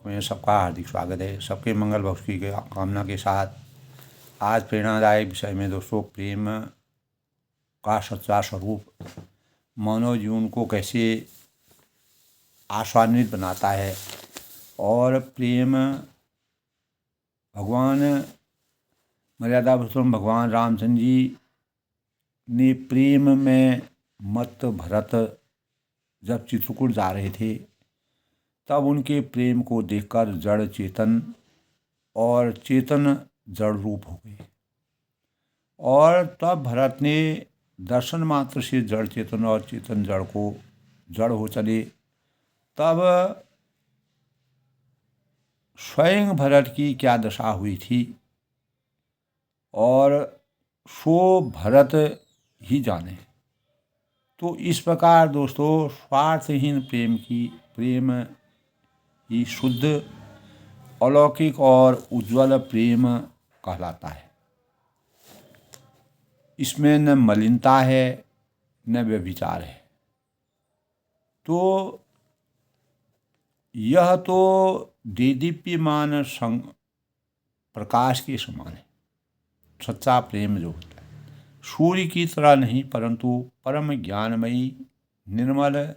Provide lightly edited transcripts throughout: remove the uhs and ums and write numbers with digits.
में सबका हार्दिक स्वागत है। सबके मंगल भक्ति की कामना के साथ आज प्रेरणादायक विषय में दोस्तों प्रेम का सच्चा स्वरूप मानव जीवन को कैसे आशान्वित बनाता है और प्रेम भगवान मर्यादा पुरुषोत्तम भगवान रामचंद्र जी ने प्रेम में मत भरत जब चित्रकूट जा रहे थे तब उनके प्रेम को देखकर जड़ चेतन और चेतन जड़ रूप हो गए और तब भरत ने दर्शन मात्र से जड़ चेतन और चेतन जड़ को जड़ हो चले। तब स्वयं भरत की क्या दशा हुई थी और सो भरत ही जाने। तो इस प्रकार दोस्तों स्वार्थहीन प्रेम ही शुद्ध अलौकिक और उज्ज्वल प्रेम कहलाता है। इसमें न मलिनता है न व्यभिचार है। तो यह तो देदीप्यमान प्रकाश के समान है। सच्चा प्रेम जो होता है सूर्य की तरह नहीं परंतु परम ज्ञानमयी निर्मल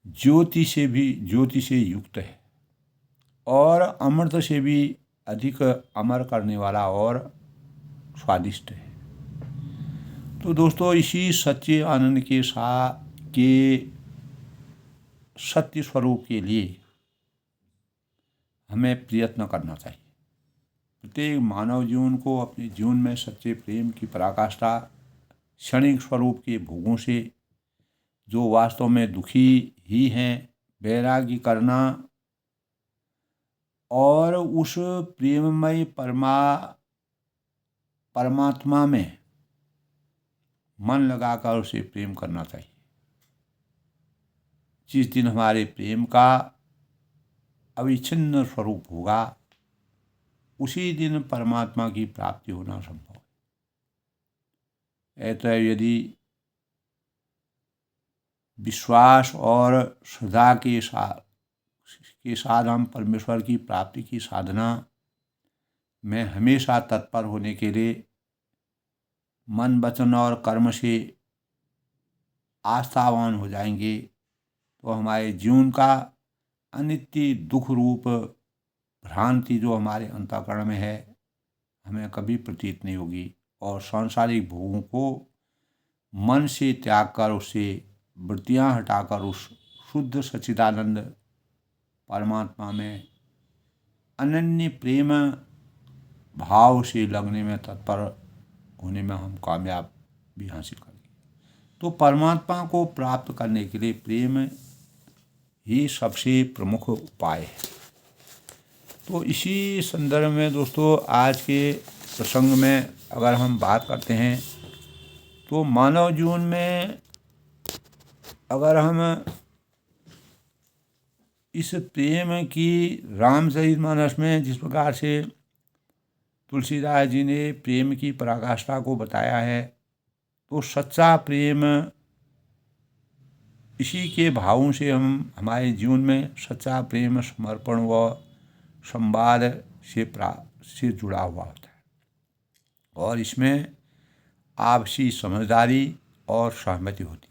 ज्योति से युक्त है और अमृत से भी अधिक अमर करने वाला और स्वादिष्ट है। तो दोस्तों इसी सच्चे आनंद के सत्य स्वरूप के लिए हमें प्रयत्न करना चाहिए। प्रत्येक मानव जीवन को अपने जीवन में सच्चे प्रेम की पराकाष्ठा क्षणिक स्वरूप के भोगों से जो वास्तव में दुखी ही हैं वैराग्य करना और उस प्रेममय परमात्मा में मन लगाकर उसे प्रेम करना चाहिए। जिस दिन हमारे प्रेम का अविच्छिन्न स्वरूप होगा उसी दिन परमात्मा की प्राप्ति होना संभव है। तो यदि विश्वास और श्रद्धा के साथ हम परमेश्वर की प्राप्ति की साधना में हमेशा तत्पर होने के लिए मन वचन और कर्म से आस्थावान हो जाएंगे तो हमारे जीवन का अनित्य दुख रूप भ्रांति जो हमारे अंतःकरण में है हमें कभी प्रतीत नहीं होगी और सांसारिक भोगों को मन से त्याग कर उससे वृत्तियां हटाकर उस शुद्ध सच्चिदानंद परमात्मा में अनन्य प्रेम भाव से लगने में तत्पर होने में हम कामयाब भी हासिल करेंगे। तो परमात्मा को प्राप्त करने के लिए प्रेम ही सबसे प्रमुख उपाय है। तो इसी संदर्भ में दोस्तों आज के प्रसंग में अगर हम बात करते हैं तो मानव जीवन में अगर हम इस प्रेम की रामचरितमानस में जिस प्रकार से तुलसीदास जी ने प्रेम की पराकाष्ठा को बताया है तो सच्चा प्रेम इसी के भावों से हम हमारे जीवन में सच्चा प्रेम समर्पण व संवाद से जुड़ा हुआ होता है और इसमें आपसी समझदारी और सहमति होती है।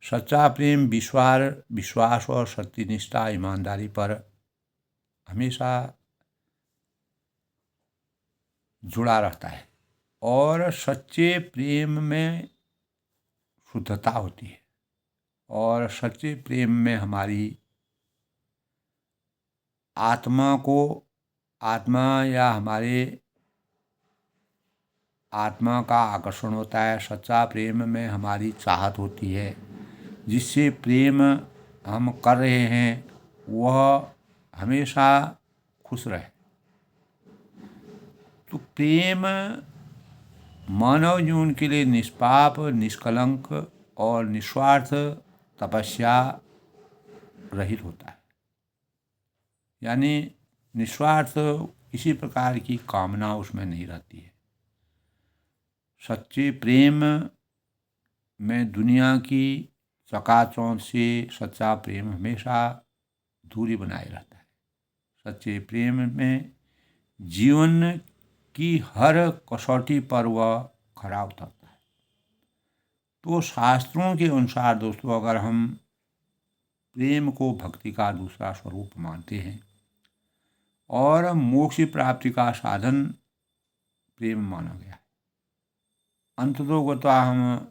सच्चा प्रेम विश्वास और सत्यनिष्ठा ईमानदारी पर हमेशा जुड़ा रहता है और सच्चे प्रेम में शुद्धता होती है और सच्चे प्रेम में हमारी आत्मा या हमारे आत्मा का आकर्षण होता है। सच्चा प्रेम में हमारी चाहत होती है जिससे प्रेम हम कर रहे हैं वह हमेशा खुश रहे। तो प्रेम मानव जीवन के लिए निष्पाप निष्कलंक और निस्वार्थ तपस्या रहित होता है। यानी निस्वार्थ किसी प्रकार की कामना उसमें नहीं रहती है। सच्चे प्रेम में दुनिया की चकाचौंध से सच्चा प्रेम हमेशा दूरी बनाए रहता है। सच्चे प्रेम में जीवन की हर कसौटी पर वह खरा उतरता है। तो शास्त्रों के अनुसार दोस्तों, अगर हम प्रेम को भक्ति का दूसरा स्वरूप मानते हैं और मोक्ष प्राप्ति का साधन प्रेम माना गया है। अंततोगत्वा हम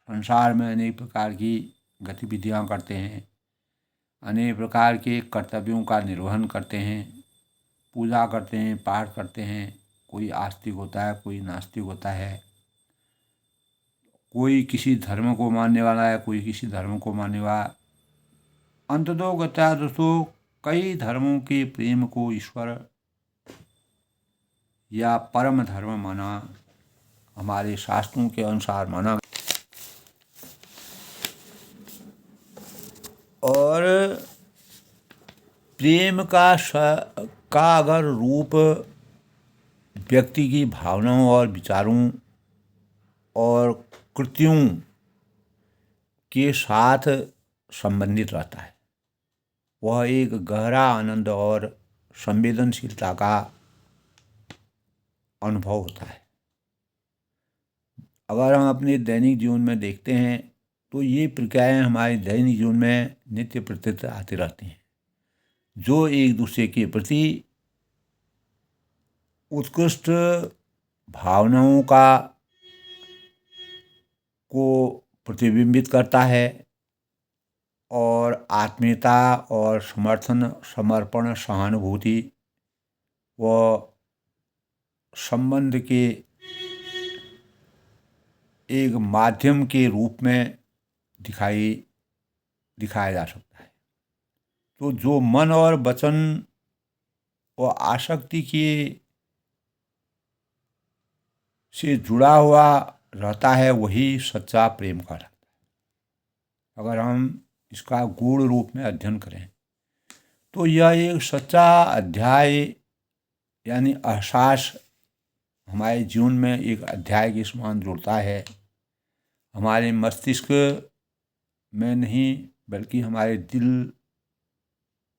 संसार में अनेक प्रकार की गतिविधियां करते हैं, अनेक प्रकार के कर्तव्यों का निर्वहन करते हैं, पूजा करते हैं, पाठ करते हैं। कोई आस्तिक होता है, कोई नास्तिक होता है, कोई किसी धर्म को मानने वाला है, कोई किसी धर्म को मानने वाला। अंततोगत्वा दोस्तों, कई धर्मों के प्रेम को ईश्वर या परम धर्म माना, हमारे शास्त्रों के अनुसार माना। और प्रेम का अगर रूप व्यक्ति की भावनाओं और विचारों और कृतियों के साथ संबंधित रहता है। वह एक गहरा आनंद और संवेदनशीलता का अनुभव होता है। अगर हम अपने दैनिक जीवन में देखते हैं तो ये प्रक्रियाएं हमारे दैनिक जीवन में नित्य प्रतीत आती रहती हैं, जो एक दूसरे के प्रति उत्कृष्ट भावनाओं को प्रतिबिंबित करता है और आत्मीयता और समर्थन, समर्पण, सहानुभूति व संबंध के एक माध्यम के रूप में दिखाया जा सकता है। तो जो मन और वचन व आसक्ति के से जुड़ा हुआ रहता है, वही सच्चा प्रेम कहलाता है। अगर हम इसका गूढ़ रूप में अध्ययन करें तो यह एक सच्चा अध्याय यानी एहसास हमारे जीवन में एक अध्याय के समान जुड़ता है। हमारे मस्तिष्क में नहीं बल्कि हमारे दिल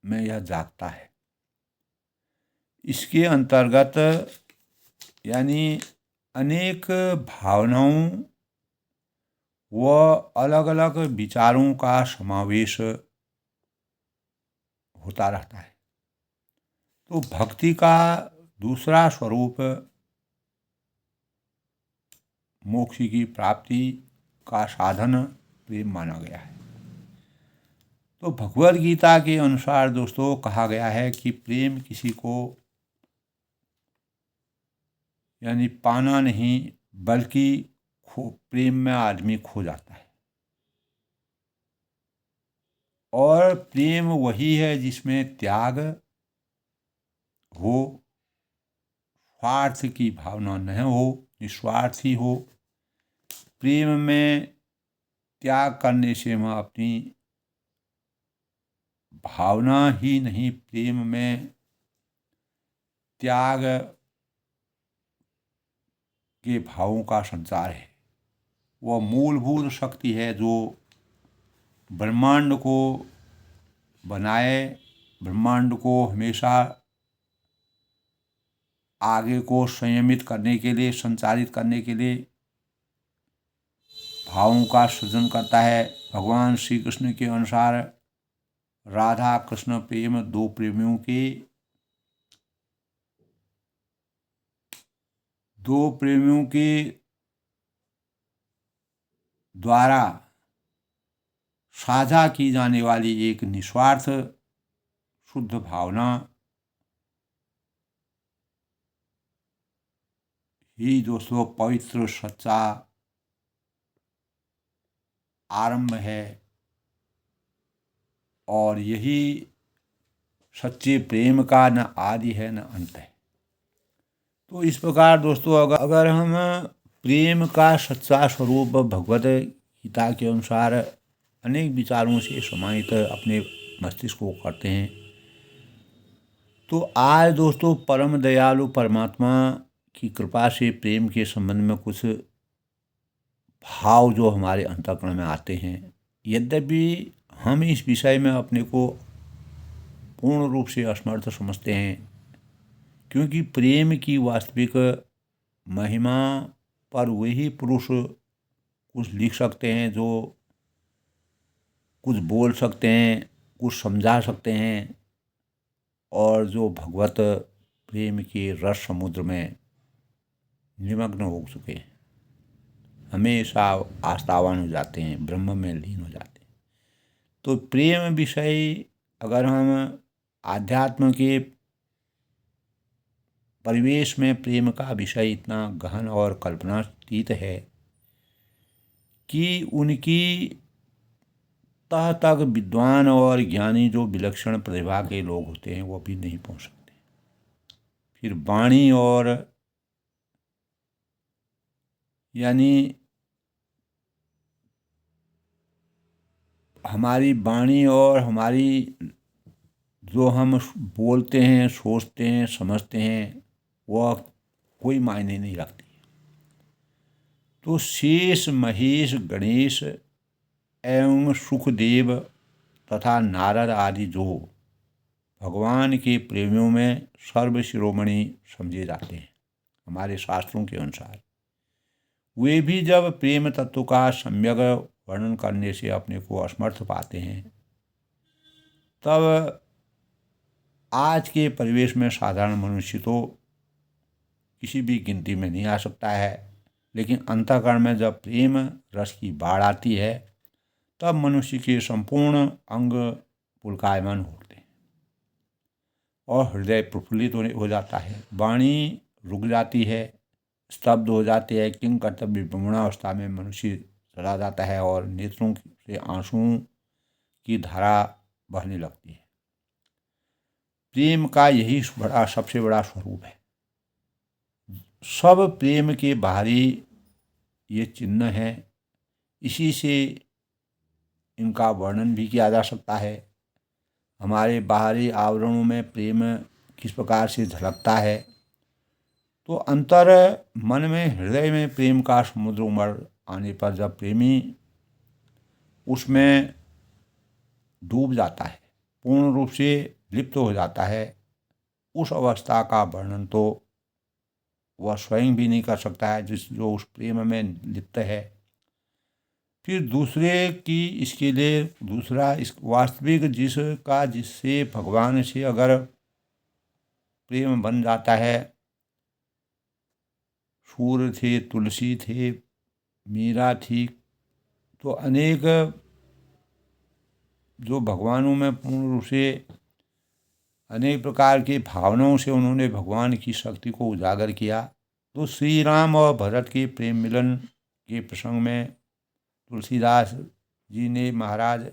में यह जागता है। इसके अंतर्गत यानी अनेक भावनाओं व अलग अलग विचारों का समावेश होता रहता है। तो भक्ति का दूसरा स्वरूप मोक्ष की प्राप्ति का साधन प्रेम माना गया है। तो भगवद गीता के अनुसार दोस्तों कहा गया है कि प्रेम किसी को यानी पाना नहीं बल्कि प्रेम में आदमी खो जाता है। और प्रेम वही है जिसमें त्याग हो, स्वार्थ की भावना न हो, निस्वार्थी हो। प्रेम में त्याग करने से हम अपनी भावना ही नहीं, प्रेम में त्याग के भावों का संचार है। वह मूलभूत शक्ति है जो ब्रह्मांड को बनाए, ब्रह्मांड को हमेशा आगे को संयमित करने के लिए, संचालित करने के लिए भावों का सृजन करता है। भगवान श्री कृष्ण के अनुसार राधा कृष्ण प्रेम दो प्रेमियों के द्वारा साझा की जाने वाली एक निस्वार्थ शुद्ध भावना ही दोस्तों पवित्र सच्चा आरंभ है। और यही सच्चे प्रेम का न आदि है न अंत है। तो इस प्रकार दोस्तों अगर हम प्रेम का सच्चा स्वरूप भगवद गीता के अनुसार अनेक विचारों से समाहित अपने मस्तिष्क को करते हैं तो आज दोस्तों परम दयालु परमात्मा की कृपा से प्रेम के संबंध में कुछ भाव जो हमारे अंतःकरण में आते हैं। यद्यपि हम इस विषय में अपने को पूर्ण रूप से असमर्थ समझते हैं, क्योंकि प्रेम की वास्तविक महिमा पर वही पुरुष कुछ लिख सकते हैं, जो कुछ बोल सकते हैं, कुछ समझा सकते हैं, और जो भगवत प्रेम के रस समुद्र में निमग्न हो चुके हैं, हमेशा आस्थावान हो जाते हैं, ब्रह्म में लीन हो जाते हैं। तो प्रेम विषय, अगर हम आध्यात्म के परिवेश में प्रेम का विषय इतना गहन और कल्पनातीत है कि उनकी तह तक विद्वान और ज्ञानी जो विलक्षण प्रतिभा के लोग होते हैं वो भी नहीं पहुंच सकते। फिर वाणी और यानी हमारी वाणी और हमारी जो हम बोलते हैं, सोचते हैं, समझते हैं, वह कोई मायने नहीं रखती। तो शेष, महेश, गणेश एवं सुखदेव तथा नारद आदि जो भगवान के प्रेमियों में सर्व शिरोमणि समझे जाते हैं हमारे शास्त्रों के अनुसार, वे भी जब प्रेम तत्व का सम्यक वर्णन करने से अपने को असमर्थ पाते हैं, तब आज के परिवेश में साधारण मनुष्य तो किसी भी गिनती में नहीं आ सकता है, लेकिन अंतःकरण में जब प्रेम रस की बाढ़ आती है, तब मनुष्य के संपूर्ण अंग पुलकायमान होते हैं और हृदय प्रफुल्लित हो जाता है, वाणी रुक जाती है, स्तब्ध हो जाती है, किंग कर्तव्य विमूढ़ावस्था में मनुष्य चला जाता है और नेत्रों से आंसुओं की धारा बहने लगती है। प्रेम का यही सबसे बड़ा स्वरूप है। सब प्रेम के बाहरी ये चिन्ह है, इसी से इनका वर्णन भी किया जा सकता है। हमारे बाहरी आवरणों में प्रेम किस प्रकार से झलकता है, तो अंतर मन में, हृदय में प्रेम का समुद्र उमड़ आने पर जब प्रेमी उसमें डूब जाता है, पूर्ण रूप से लिप्त हो जाता है, उस अवस्था का वर्णन तो वह स्वयं भी नहीं कर सकता है जो उस प्रेम में लिप्त है। फिर दूसरे की, इसके लिए दूसरा, इस वास्तविक जिससे भगवान से अगर प्रेम बन जाता है, सूर्य थे, तुलसी थे, मीरा थी, तो अनेक जो भगवानों में पूर्ण रूप से अनेक प्रकार की भावनाओं से उन्होंने भगवान की शक्ति को उजागर किया। तो श्री राम और भरत के प्रेम मिलन के प्रसंग में तुलसीदास जी ने महाराज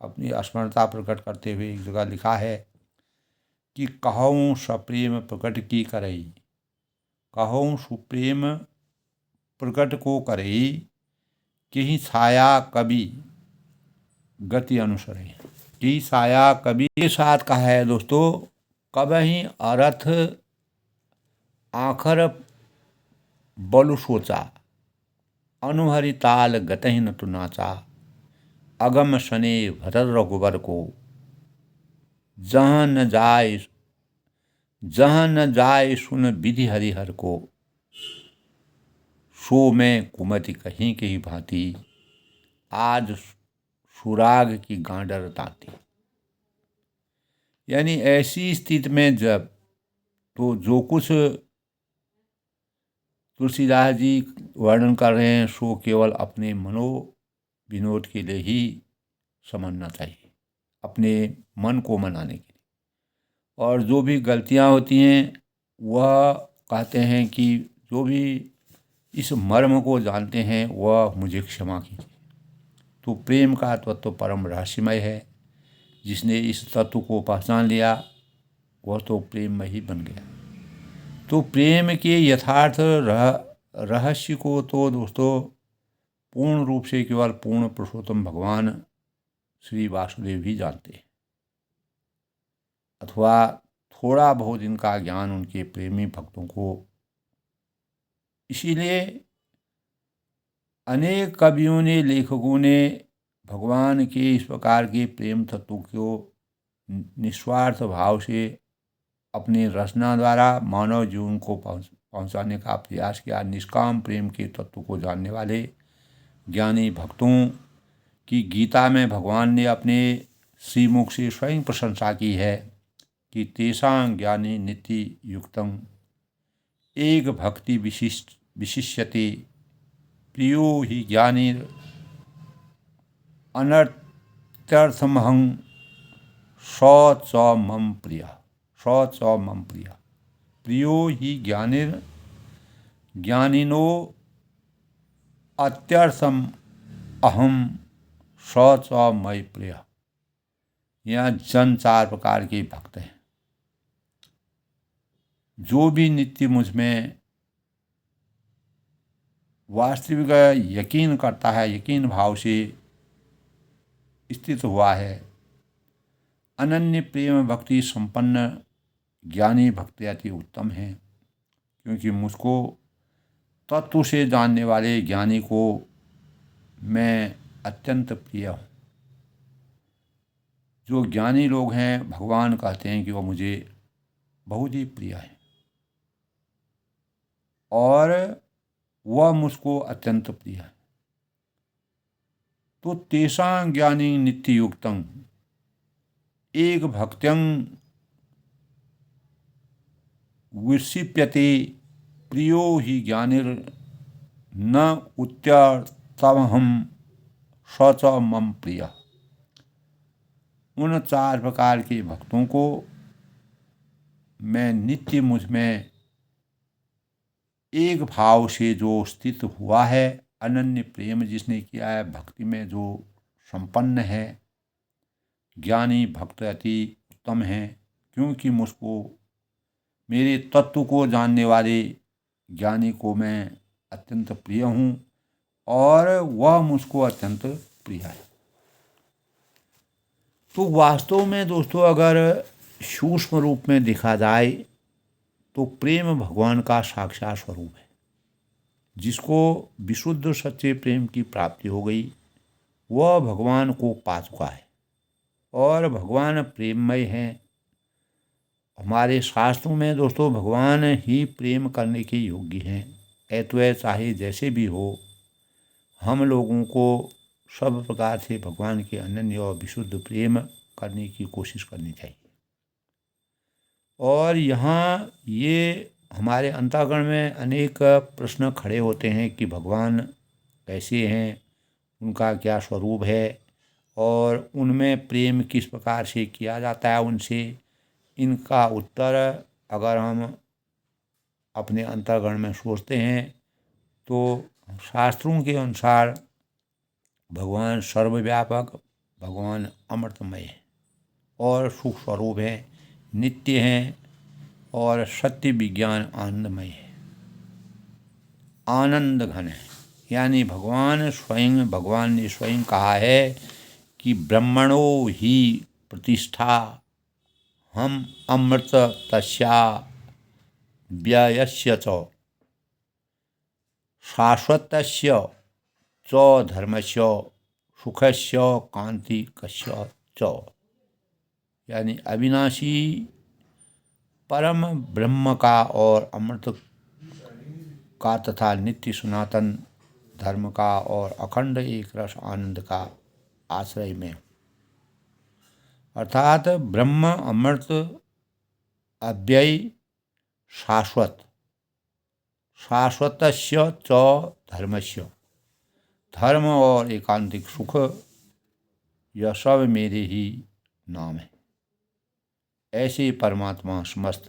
अपनी अस्मरता प्रकट करते हुए एक जगह लिखा है कि कहूँ सप्रेम प्रकट की करई, कहूँ सुप्रेम प्रकट को करई, कि छाया कवि गति अनुसरे। कि छाया कवि के साथ कहा है दोस्तों, कबहि अर्थ आखर बलु सोचा, अनुहरि ताल गतहि न तु नाचा, अगम सने भरत रघुबर को, जहाँ न जाय सुन विधि हरिहर को, सो में कुमति कहीं की भांति, आज सुराग की गांडर ताती। यानी ऐसी स्थिति में जब, तो जो कुछ तुलसीदास जी वर्णन कर रहे हैं सो केवल अपने मनो विनोद के लिए ही समझना चाहिए, अपने मन को मनाने के लिए। और जो भी गलतियां होती हैं, वह कहते हैं कि जो भी इस मर्म को जानते हैं वह मुझे क्षमा कीजिए। तो प्रेम का तत्व तो परम रहस्यमय है। जिसने इस तत्व को पहचान लिया वह तो प्रेम में ही बन गया। तो प्रेम के यथार्थ रहस्य को तो दोस्तों पूर्ण रूप से केवल पूर्ण पुरुषोत्तम भगवान श्री वासुदेव ही जानते हैं, अथवा थोड़ा बहुत इनका ज्ञान उनके प्रेमी भक्तों को। इसीलिए अनेक कवियों ने, लेखकों ने भगवान के इस प्रकार के प्रेम तत्व को निस्वार्थ भाव से अपनी रचना द्वारा मानव जीवन को पहुंचाने का प्रयास किया। निष्काम प्रेम के तत्व को जानने वाले ज्ञानी भक्तों की गीता में भगवान ने अपने श्रीमुख से स्वयं प्रशंसा की है कि तेषां ज्ञानी नित्य युक्तं एक भक्ति विशिष्यते प्रियो हि ज्ञानी अनर्थमहं स च मम प्रिय प्रियो हि ज्ञानिनो अत्यर्थम अहम स च मई प्रिय। यहाँ जन 4 प्रकार के भक्त हैं। जो भी नित्य मुझ में वास्तविक यकीन करता है, यकीन भाव से स्थित हुआ है, अनन्य प्रेम भक्ति संपन्न ज्ञानी भक्ति अति उत्तम है। क्योंकि मुझको तत्व से जानने वाले ज्ञानी को मैं अत्यंत प्रिय हूँ। जो ज्ञानी लोग हैं, भगवान कहते हैं कि वो मुझे बहुत ही प्रिय है और वह मुझको अत्यंत प्रिय है। तो तेषां ज्ञानी नित्य युक्तं एक भक्त्यं विक्षिप्यते प्रियो हि ज्ञानिर न उच्यतामहं स च मम प्रिय। उन 4 प्रकार के भक्तों को मैं नित्य मुझ में एक भाव से जो स्थित हुआ है, अनन्य प्रेम जिसने किया है, भक्ति में जो संपन्न है, ज्ञानी भक्त अति उत्तम है। क्योंकि मुझको मेरे तत्व को जानने वाले ज्ञानी को मैं अत्यंत प्रिय हूँ और वह मुझको अत्यंत प्रिय है। तो वास्तव में दोस्तों अगर सूक्ष्म रूप में देखा जाए तो प्रेम भगवान का साक्षात स्वरूप है। जिसको विशुद्ध सच्चे प्रेम की प्राप्ति हो गई वह भगवान को पा चुका है और भगवान प्रेममय हैं। हमारे शास्त्रों में दोस्तों भगवान ही प्रेम करने के योग्य हैं। ऐतवे चाहे जैसे भी हो, हम लोगों को सब प्रकार से भगवान के अनन्य और विशुद्ध प्रेम करने की कोशिश करनी चाहिए। और यहाँ ये हमारे अंतःकरण में अनेक प्रश्न खड़े होते हैं कि भगवान कैसे हैं, उनका क्या स्वरूप है और उनमें प्रेम किस प्रकार से किया जाता है उनसे। इनका उत्तर अगर हम अपने अंतःकरण में सोचते हैं तो शास्त्रों के अनुसार भगवान सर्वव्यापक, भगवान अमृतमय है और सुख स्वरूप है, नित्य हैं और सत्य विज्ञान आनंदमय है, आनंद घन है। यानी भगवान ने स्वयं कहा है कि ब्रह्मणो ही प्रतिष्ठा हम अमृत तस्या व्ययस्य च शाश्वतस्य च धर्मस्य सुखस्य कांतिकस्य च। यानी अविनाशी परम ब्रह्म का और अमृत का तथा नित्य सनातन धर्म का और अखंड एक रस आनंद का आश्रय में, अर्थात ब्रह्म अमृत अव्यय शाश्वत, शाश्वतस्य च धर्मस्य, धर्म और एकांतिक सुख, यह सब मेरे ही नाम है। ऐसे परमात्मा समस्त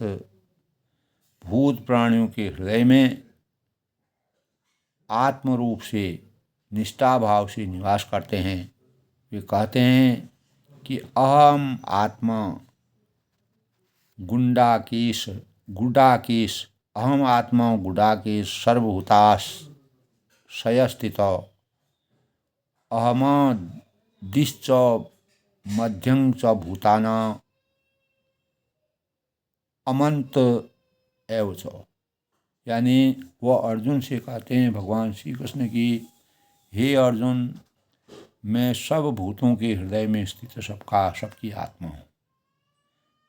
भूत प्राणियों के हृदय में आत्म रूप से निष्ठा भाव से निवास करते हैं। वे कहते हैं कि अहम आत्मा गुडाकेश अहम आत्मा गुडाकेश सर्वभूताशय स्थित अहमादिश्च मध्यं च भूताना अमंत एव च। यानी वह अर्जुन से कहते हैं, भगवान श्री कृष्ण की, हे अर्जुन, मैं सब भूतों के हृदय में स्थित सबकी आत्मा हूँ।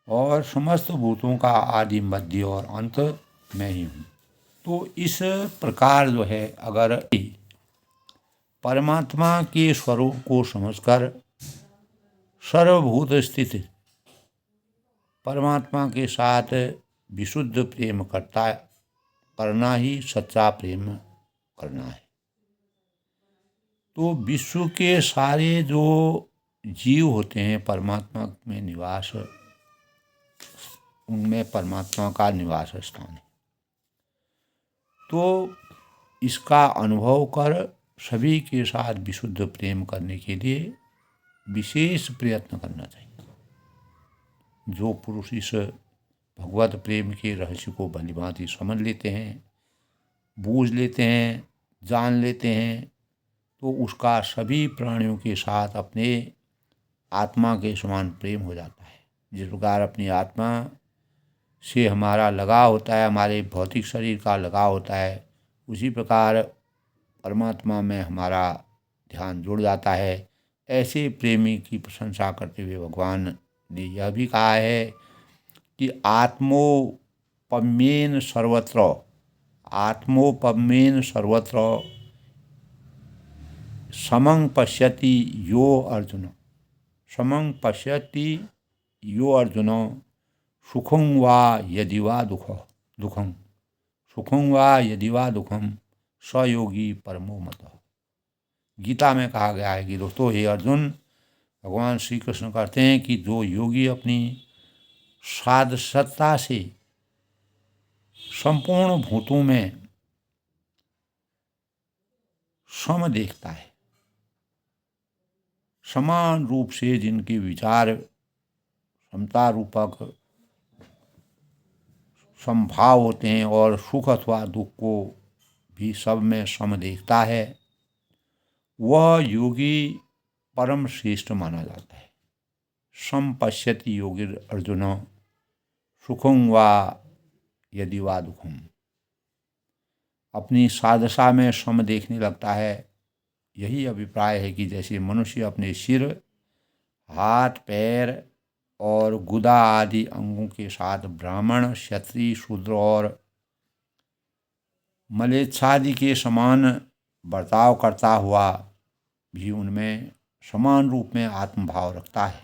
और समस्त भूतों का आदि मध्य और अंत मैं ही हूँ। तो इस प्रकार जो है अगर परमात्मा के स्वरूप को समझकर सर्वभूत स्थित परमात्मा के साथ विशुद्ध प्रेम करना ही सच्चा प्रेम करना है। तो विश्व के सारे जो जीव होते हैं परमात्मा में निवास, उनमें परमात्मा का निवास स्थान है। तो इसका अनुभव कर सभी के साथ विशुद्ध प्रेम करने के लिए विशेष प्रयत्न करना चाहिए। जो पुरुष इस भगवत प्रेम के रहस्य को भलीभांति समझ लेते हैं, बूझ लेते हैं, जान लेते हैं, तो उसका सभी प्राणियों के साथ अपने आत्मा के समान प्रेम हो जाता है। जिस प्रकार अपनी आत्मा से हमारा लगाव होता है, हमारे भौतिक शरीर का लगाव होता है, उसी प्रकार परमात्मा में हमारा ध्यान जुड़ जाता है। ऐसे प्रेमी की प्रशंसा करते हुए भगवान ने यह भी कहा है कि आत्मोपम्येन सर्वत्र समं पश्यति यो अर्जुन सुखं वा यदि वा दुखं स योगी परमो मतः। गीता में कहा गया है कि दोस्तों, हे अर्जुन, भगवान श्री कृष्ण कहते हैं कि जो योगी अपनी साधसत्ता से संपूर्ण भूतों में सम देखता है, समान रूप से जिनके विचार समता रूपक समभाव होते हैं और सुख अथवा दुख को भी सब में सम देखता है, वह योगी परम श्रेष्ठ माना जाता है। संपश्यति योगी अर्जुन सुखं वा यदि वा दुखम। अपनी साधसा में सम देखने लगता है। यही अभिप्राय है कि जैसे मनुष्य अपने सिर, हाथ, पैर और गुदा आदि अंगों के साथ ब्राह्मण, क्षत्रिय, शूद्र और मलेच्छादि के समान बर्ताव करता हुआ भी उनमें समान रूप में आत्मभाव रखता है,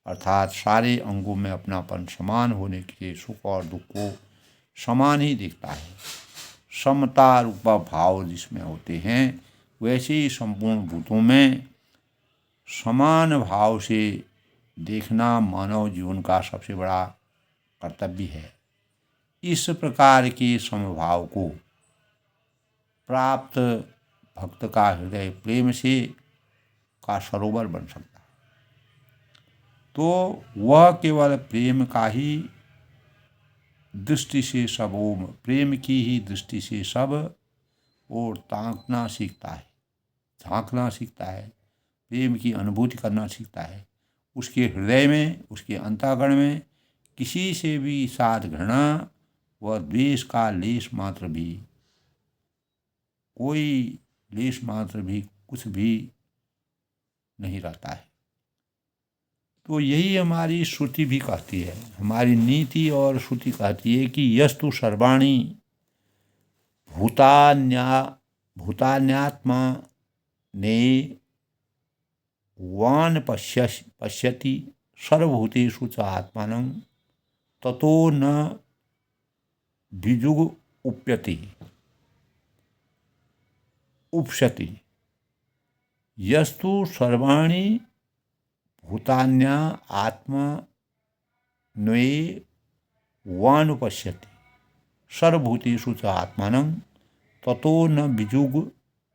अर्थात सारे अंगों में अपनापन समान होने के सुख और दुख को समान ही देखता है। समता रूपा भाव जिसमें होते हैं, वैसे ही संपूर्ण भूतों में समान भाव से देखना मानव जीवन का सबसे बड़ा कर्तव्य है। इस प्रकार के समभाव को प्राप्त भक्त का हृदय प्रेम से का सरोवर बन सकता है। तो वह केवल प्रेम का ही दृष्टि से सब ओर, प्रेम की ही दृष्टि से सब और झांकना सीखता है, प्रेम की अनुभूति करना सीखता है। उसके हृदय में, उसके अंतःकरण में किसी से भी साथ घृणा व द्वेष का लेश मात्र भी कुछ भी नहीं रहता है। तो यही हमारी श्रुति भी कहती है, हमारी नीति और श्रुति कहती है कि यस्तु सर्वाणि भूतान्यात्मा ने वान पश्यति सर्वभूतेषु च आत्मानं ततो न द्विजुग उपशति। यस्तु सर्वाणि भूतान्या आत्मा नये वानुपश्यति सर्वभूतेषु च आत्मानं ततो न विजुग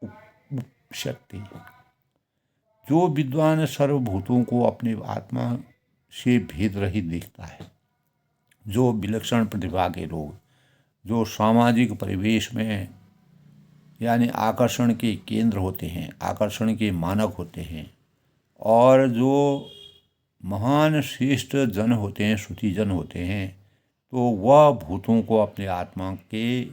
उपशति। जो विद्वान सर्वभूतों को अपने आत्मा से भेद रहित देखता है, जो विलक्षण प्रतिभा के लोग, जो सामाजिक परिवेश में यानी आकर्षण के केंद्र होते हैं, आकर्षण के मानक होते हैं, और जो महान श्रेष्ठ जन होते हैं, श्रुति जन होते हैं, तो वह भूतों को अपने आत्मा के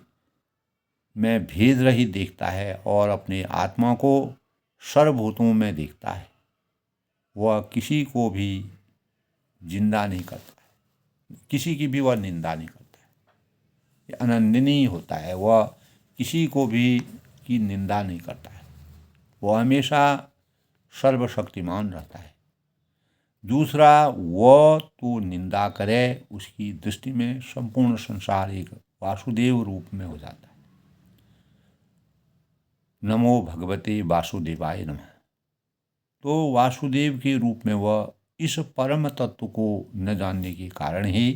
में भेद रहित देखता है और अपने आत्मा को सर्वभूतों में देखता है। वह किसी को भी जिंदा नहीं करता है, किसी की भी वह निंदा नहीं करता है। ये अनन्यनीय होता है, वह किसी को भी की निंदा नहीं करता है, वह हमेशा सर्वशक्तिमान रहता है। दूसरा, वह तो निंदा करे, उसकी दृष्टि में संपूर्ण संसार एक वासुदेव रूप में हो जाता है। नमो भगवते वासुदेवाय नमः। तो वासुदेव के रूप में वह इस परम तत्व को न जानने के कारण ही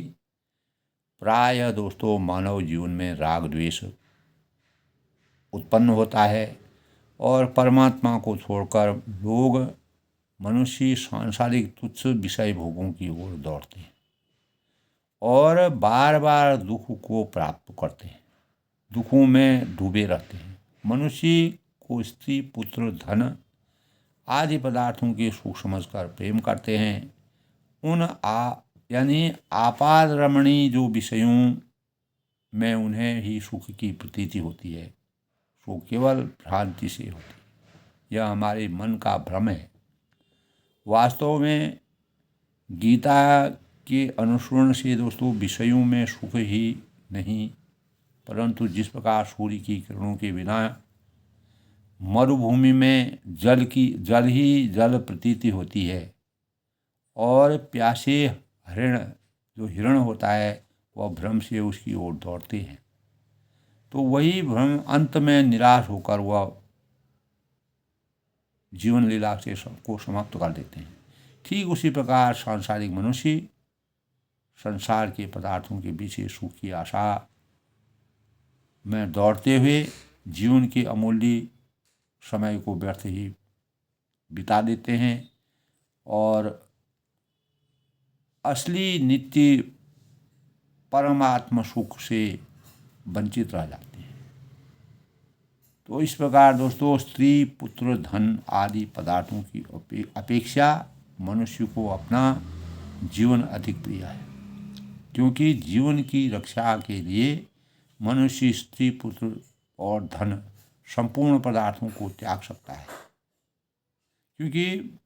प्राय दोस्तों मानव जीवन में राग द्वेष उत्पन्न होता है और परमात्मा को छोड़कर लोग मनुष्य सांसारिक तुच्छ विषय भोगों की ओर दौड़ते हैं और बार बार दुख को प्राप्त करते हैं, दुखों में डूबे रहते हैं। मनुष्य को स्त्री पुत्र धन आदि पदार्थों के सुख समझकर प्रेम करते हैं। उन यानी आपाद रमणीय जो विषयों में उन्हें ही सुख की प्रतीति होती है, वो केवल भ्रांति से होती है। यह हमारे मन का भ्रम है। वास्तव में गीता के अनुसरण से दोस्तों विषयों में सुख ही नहीं, परंतु जिस प्रकार सूर्य की किरणों के बिना मरुभूमि में जल ही जल प्रतीति होती है और प्यासे हिरण होता है, वह भ्रम से उसकी ओर दौड़ते हैं, तो वही भ्रम अंत में निराश होकर वह जीवन लीला से सबको समाप्त कर देते हैं। ठीक उसी प्रकार सांसारिक मनुष्य संसार के पदार्थों के पीछे सुख की आशा में दौड़ते हुए जीवन के अमूल्य समय को व्यर्थ ही बिता देते हैं और असली नित्य परमात्मा सुख से वंचित रह जाते हैं। तो इस प्रकार दोस्तों स्त्री पुत्र धन आदि पदार्थों की अपेक्षा मनुष्य को अपना जीवन अधिक प्रिय है, क्योंकि जीवन की रक्षा के लिए मनुष्य स्त्री पुत्र और धन संपूर्ण पदार्थों को त्याग सकता है, क्योंकि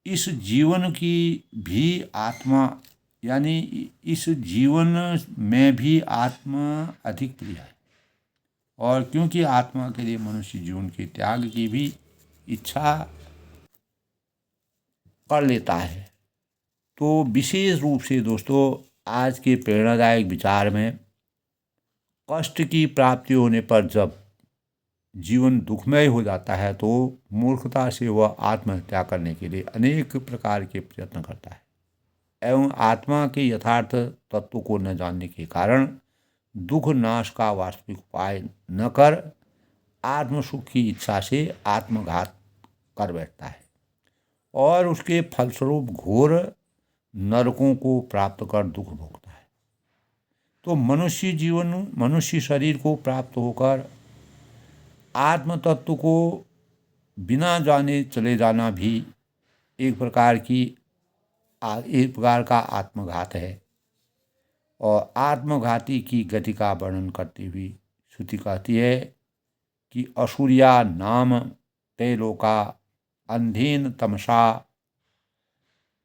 इस जीवन की भी आत्मा यानी इस जीवन में भी आत्मा अधिक प्रिय है और क्योंकि आत्मा के लिए मनुष्य जीवन के त्याग की भी इच्छा कर लेता है। तो विशेष रूप से दोस्तों आज के प्रेरणादायक विचार में कष्ट की प्राप्ति होने पर जब जीवन दुखमय हो जाता है तो मूर्खता से वह आत्महत्या करने के लिए अनेक प्रकार के प्रयत्न करता है एवं आत्मा के यथार्थ तत्व को न जानने के कारण दुख नाश का वास्तविक उपाय न कर आत्मसुख की इच्छा से आत्मघात कर बैठता है और उसके फलस्वरूप घोर नरकों को प्राप्त कर दुख भोगता है। तो मनुष्य शरीर को प्राप्त होकर आत्म तत्व को बिना जाने चले जाना भी एक प्रकार का आत्मघात है और आत्मघाती की गति का वर्णन करते हुए श्रुति कहती है कि असुरिया नाम ते लोका अंधेन तमसा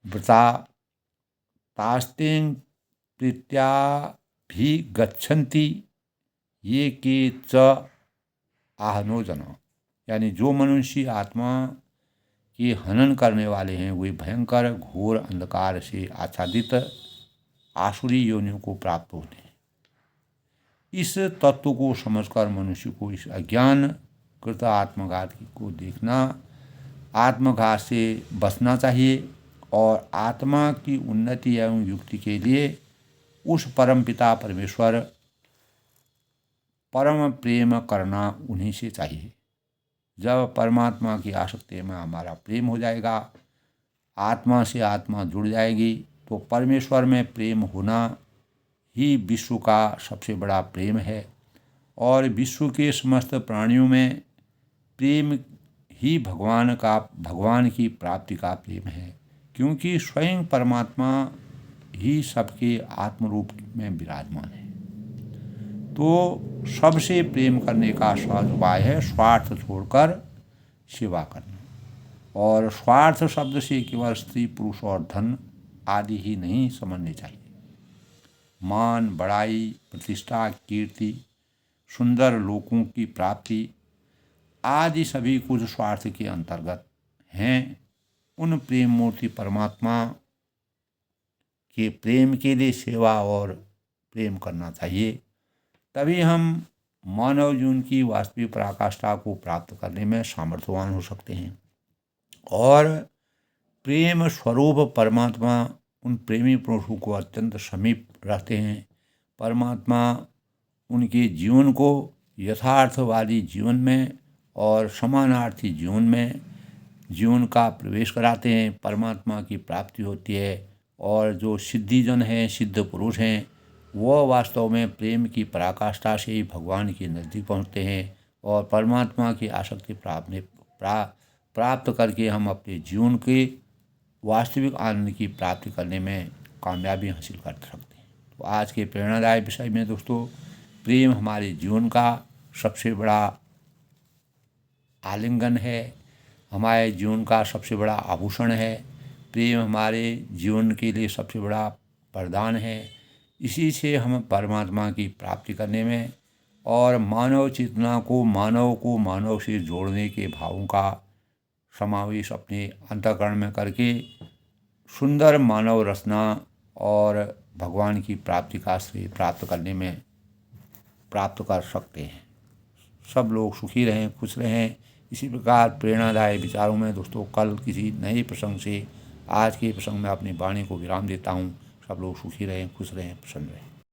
व्रता तास्तें प्रीत्या भी गच्छन्ति ये के च आहनो जना। यानी जो मनुष्य आत्मा के हनन करने वाले हैं वे भयंकर घोर अंधकार से आच्छादित आसुरी योनियों को प्राप्त होते हैं। इस तत्व को समझकर मनुष्य को इस अज्ञान कृत आत्मघात को देखना, आत्मघात से बचना चाहिए और आत्मा की उन्नति एवं युक्ति के लिए उस परमपिता परमेश्वर परम प्रेम करना उन्हीं से चाहिए। जब परमात्मा की आसक्ति में हमारा प्रेम हो जाएगा, आत्मा से आत्मा जुड़ जाएगी, तो परमेश्वर में प्रेम होना ही विश्व का सबसे बड़ा प्रेम है और विश्व के समस्त प्राणियों में प्रेम ही भगवान की प्राप्ति का प्रेम है, क्योंकि स्वयं परमात्मा ही सबके आत्मरूप में विराजमान है। तो सबसे प्रेम करने का सहज उपाय है स्वार्थ छोड़कर सेवा करना। और स्वार्थ शब्द से केवल स्त्री पुरुष और धन आदि ही नहीं समझने चाहिए। मान, बड़ाई, प्रतिष्ठा, कीर्ति, सुंदर लोगों की प्राप्ति आदि सभी कुछ स्वार्थ के अंतर्गत हैं। उन प्रेम मूर्ति परमात्मा के प्रेम के लिए सेवा और प्रेम करना चाहिए। तभी हम मानव जीवन की वास्तविक पराकाष्ठा को प्राप्त करने में सामर्थ्यवान हो सकते हैं। और प्रेम स्वरूप परमात्मा उन प्रेमी पुरुषों को अत्यंत समीप रहते हैं। परमात्मा उनके जीवन को यथार्थवादी जीवन में और समानार्थी जीवन का प्रवेश कराते हैं। परमात्मा की प्राप्ति होती है और जो सिद्धिजन हैं, सिद्ध पुरुष हैं, वह वास्तव में प्रेम की पराकाष्ठा से ही भगवान के नज़दीक पहुँचते हैं और परमात्मा की आसक्ति प्राप्त करके हम अपने जीवन के वास्तविक आनंद की प्राप्ति करने में कामयाबी हासिल कर सकते हैं। तो आज के प्रेरणादायक विषय में दोस्तों, प्रेम हमारे जीवन का सबसे बड़ा आलिंगन है, हमारे जीवन का सबसे बड़ा आभूषण है। प्रेम हमारे जीवन के लिए सबसे बड़ा वरदान है। इसी से हम परमात्मा की प्राप्ति करने में और मानव चेतना को मानव से जोड़ने के भावों का समावेश अपने अंतःकरण में करके सुंदर मानव रचना और भगवान की प्राप्ति का श्रेय प्राप्त कर सकते हैं। सब लोग सुखी रहें, खुश रहें। इसी प्रकार प्रेरणादायक विचारों में दोस्तों कल किसी नए प्रसंग से आज के प्रसंग में अपनी वाणी को विराम देता हूँ। सब लोग सुखी रहें, खुश रहें, प्रसन्न रहें।